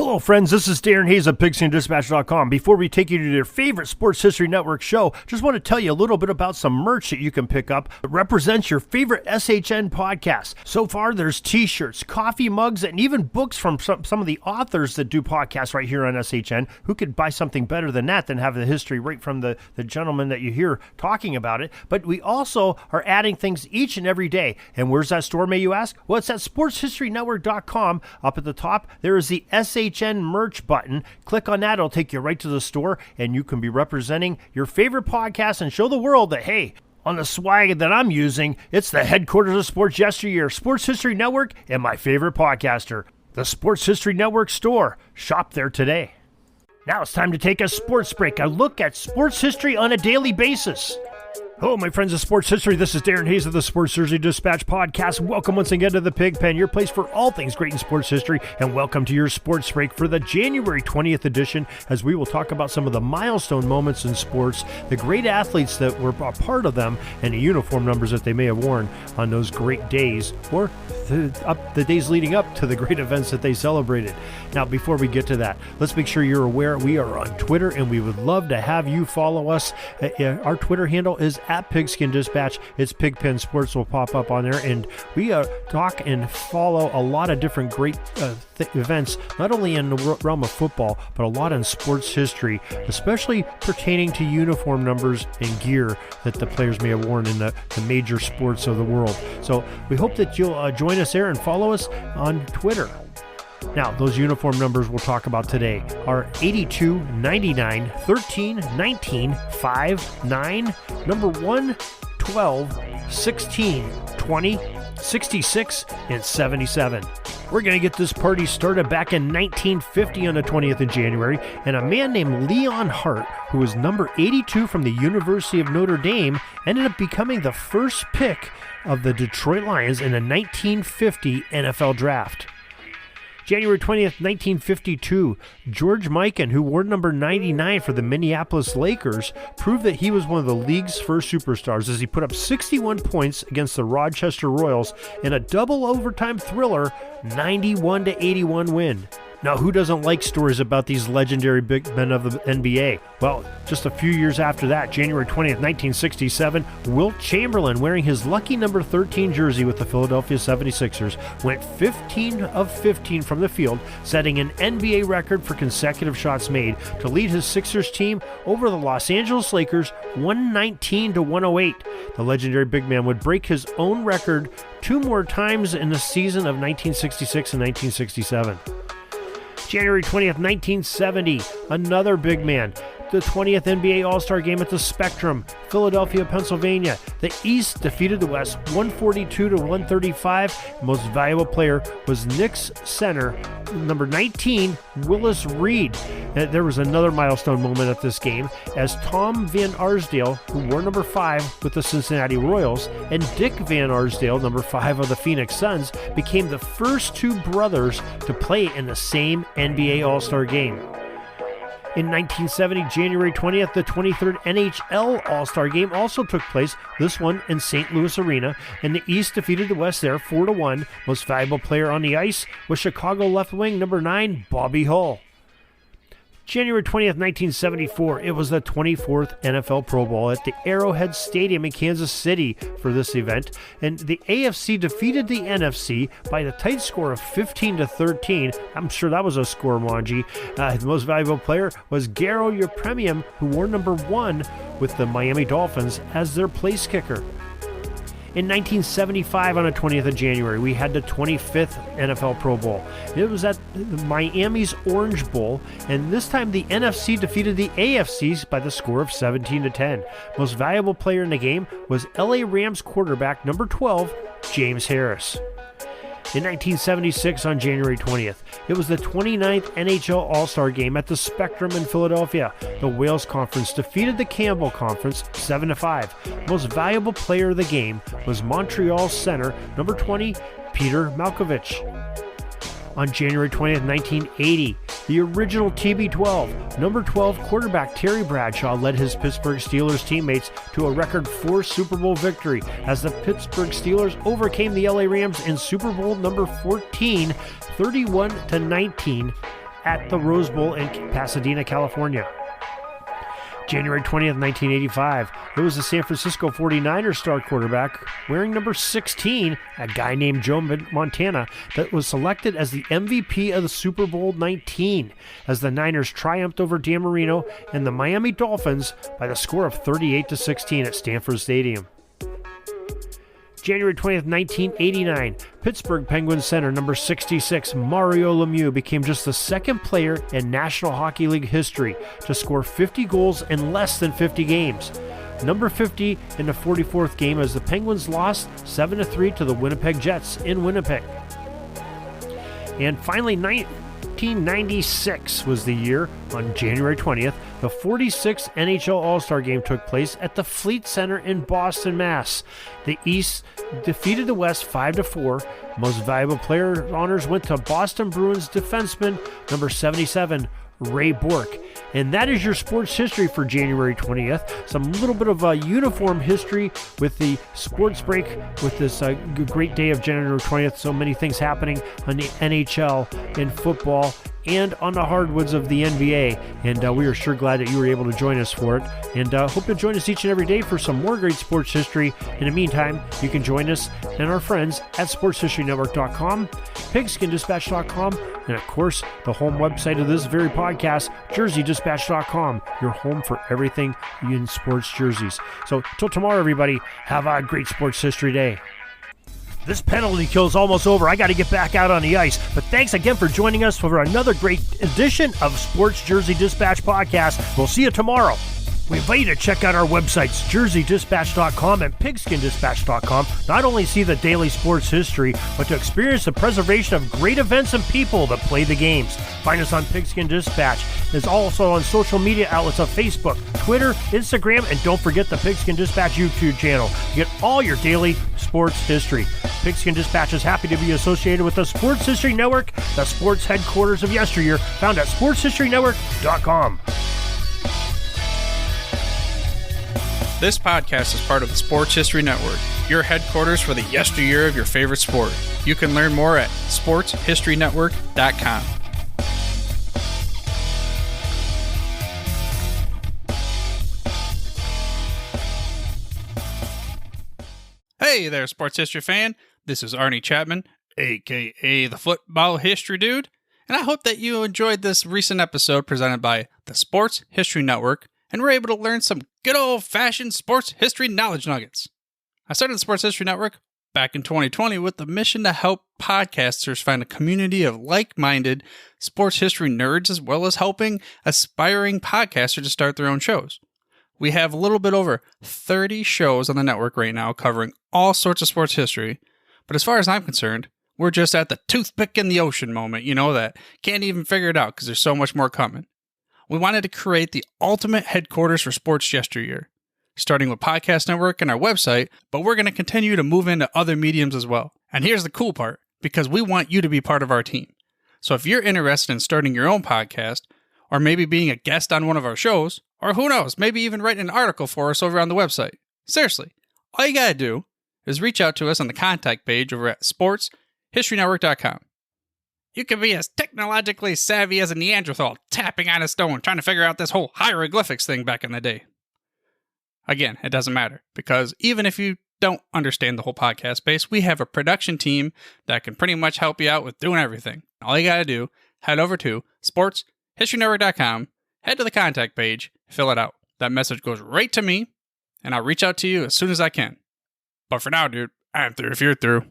Hello, friends. This is Darren Hayes of Pigskin.com. Before we take you to your favorite Sports History Network show, just want to tell you a little bit about some merch that you can pick up that represents your favorite SHN podcast. So far, there's t-shirts, coffee mugs, and even books from some of the authors that do podcasts right here on SHN. Who could buy something better than that, than have the history right from the gentleman that you hear talking about it? But we also are adding things each and every day. And where's that store, may you ask? Well, it's at sportshistorynetwork.com. Up at the top, there is the SHN merch button. Click on that. It'll take you right to the store, and you can be representing your favorite podcast and show the world that, hey, on the swag that I'm using, it's the headquarters of sports yesteryear, Sports History Network, and my favorite podcaster, the Sports History Network store. Shop there today. Now it's time to take a sports break, a look at sports history on a daily basis. Hello, my friends of sports history. This is Darren Hayes of the Sports History Dispatch podcast. Welcome once again to the Pig Pen, your place for all things great in sports history, and welcome to your sports break for the January 20th edition, as we will talk about some of the milestone moments in sports, the great athletes that were a part of them, and the uniform numbers that they may have worn on those great days, or the days leading up to the great events that they celebrated. Now, before we get to that, let's make sure you're aware we are on Twitter, and we would love to have you follow us. Our Twitter handle is at Pigskin Dispatch. It's Pigpen Sports will pop up on there, and we talk and follow a lot of different great events, not only in the realm of football, but a lot in sports history, especially pertaining to uniform numbers and gear that the players may have worn in the major sports of the world. So we hope that you'll join us there and follow us on Twitter. Now, those uniform numbers we'll talk about today are 82, 99, 13, 19, 5, 9, number 1, 12, 16, 20, 66, and 77. We're going to get this party started back in 1950 on the 20th of January, and a man named Leon Hart, who was number 82 from the University of Notre Dame, ended up becoming the first pick of the Detroit Lions in the 1950 NFL Draft. January 20th, 1952, George Mikan, who wore number 99 for the Minneapolis Lakers, proved that he was one of the league's first superstars as he put up 61 points against the Rochester Royals in a double overtime thriller 91-81 win. Now, who doesn't like stories about these legendary big men of the NBA? Well, just a few years after that, January 20th, 1967, Wilt Chamberlain, wearing his lucky number 13 jersey with the Philadelphia 76ers, went 15 of 15 from the field, setting an NBA record for consecutive shots made to lead his Sixers team over the Los Angeles Lakers 119-108. The legendary big man would break his own record two more times in the season of 1966 and 1967. January 20th, 1970, another big man. The 20th NBA All-Star Game at the Spectrum, Philadelphia, Pennsylvania. The East defeated the West 142-135. Most valuable player was Knicks center, number 19, Willis Reed. There was another milestone moment at this game as Tom Van Arsdale, who wore number 5 with the Cincinnati Royals, and Dick Van Arsdale, number 5 of the Phoenix Suns, became the first two brothers to play in the same NBA All-Star Game. In 1970, January 20th, the 23rd NHL All-Star Game also took place, this one in St. Louis Arena, and the East defeated the West there 4-1. Most valuable player on the ice was Chicago left wing number 9, Bobby Hull. January 20th, 1974, it was the 24th NFL Pro Bowl at the Arrowhead Stadium in Kansas City for this event, and the AFC defeated the NFC by the tight score of 15-13. I'm sure that was a score, Wanji. The most valuable player was Garo Yepremian, who wore number 1 with the Miami Dolphins as their place kicker. In 1975, on the 20th of January, we had the 25th NFL Pro Bowl. It was at Miami's Orange Bowl, and this time the NFC defeated the AFC by the score of 17-10. Most valuable player in the game was LA Rams quarterback number 12, James Harris. In 1976, on January 20th, it was the 29th NHL All-Star Game at the Spectrum in Philadelphia. The Wales Conference defeated the Campbell Conference 7-5. Most valuable player of the game was Montreal center number 20, Peter Malkovich. On January 20th, 1980, the original TB12, number 12 quarterback Terry Bradshaw led his Pittsburgh Steelers teammates to a record 4 Super Bowl victory as the Pittsburgh Steelers overcame the LA Rams in Super Bowl number 14, 31-19, at the Rose Bowl in Pasadena, California. January 20th, 1985, it was the San Francisco 49ers star quarterback wearing number 16, a guy named Joe Montana, that was selected as the MVP of the Super Bowl 19 as the Niners triumphed over Dan Marino and the Miami Dolphins by the score of 38-16 at Stanford Stadium. January 20th, 1989, Pittsburgh Penguins center number 66, Mario Lemieux, became just the second player in National Hockey League history to score 50 goals in less than 50 games. Number 50 in the 44th game as the Penguins lost 7-3 to the Winnipeg Jets in Winnipeg. And finally, 1996 was the year. On January 20th, the 46th NHL All-Star Game took place at the Fleet Center in Boston, Mass. The East defeated the West 5-4. Most valuable player honors went to Boston Bruins defenseman number 77, Ray Bourque. And that is your sports history for January 20th. Some little bit of uniform history with the sports break with this great day of January 20th. So many things happening on the NHL, in football, and on the hardwoods of the NBA. And we are sure glad that you were able to join us for it. And hope you'll join us each and every day for some more great sports history. In the meantime, you can join us and our friends at sportshistorynetwork.com, pigskindispatch.com, and of course, the home website of this very podcast, jerseydispatch.com, your home for everything in sports jerseys. So till tomorrow, everybody, have a great sports history day. This penalty kill is almost over. I got to get back out on the ice. But thanks again for joining us for another great edition of Sports Jersey Dispatch Podcast. We'll see you tomorrow. We invite you to check out our websites, jerseydispatch.com and pigskindispatch.com. Not only see the daily sports history, but to experience the preservation of great events and people that play the games. Find us on Pigskin Dispatch. It's also on social media outlets of Facebook, Twitter, Instagram, and don't forget the Pigskin Dispatch YouTube channel. You get all your daily sports history. Pigskin Dispatch is happy to be associated with the Sports History Network, the sports headquarters of yesteryear, found at sportshistorynetwork.com. This podcast is part of the Sports History Network, your headquarters for the yesteryear of your favorite sport. You can learn more at sportshistorynetwork.com. Hey there, sports history fan. This is Arnie Chapman, aka the Football History Dude, and I hope that you enjoyed this recent episode presented by the Sports History Network and were able to learn some good old-fashioned sports history knowledge nuggets. I started the Sports History Network back in 2020 with the mission to help podcasters find a community of like-minded sports history nerds, as well as helping aspiring podcasters to start their own shows. We have a little bit over 30 shows on the network right now covering all sorts of sports history, but as far as I'm concerned, we're just at the toothpick in the ocean moment, that can't even figure it out because there's so much more coming. We wanted to create the ultimate headquarters for sports yesteryear, starting with Podcast Network and our website, but we're going to continue to move into other mediums as well. And here's the cool part, because we want you to be part of our team. So if you're interested in starting your own podcast, or maybe being a guest on one of our shows, or who knows, maybe even writing an article for us over on the website. Seriously, all you got to do is reach out to us on the contact page over at sportshistorynetwork.com. You can be as technologically savvy as a Neanderthal tapping on a stone trying to figure out this whole hieroglyphics thing back in the day. Again, it doesn't matter, because even if you don't understand the whole podcast space, we have a production team that can pretty much help you out with doing everything. All you got to do, head over to sportshistorynetwork.com, head to the contact page, fill it out. That message goes right to me, and I'll reach out to you as soon as I can. But for now, dude, I'm through if you're through.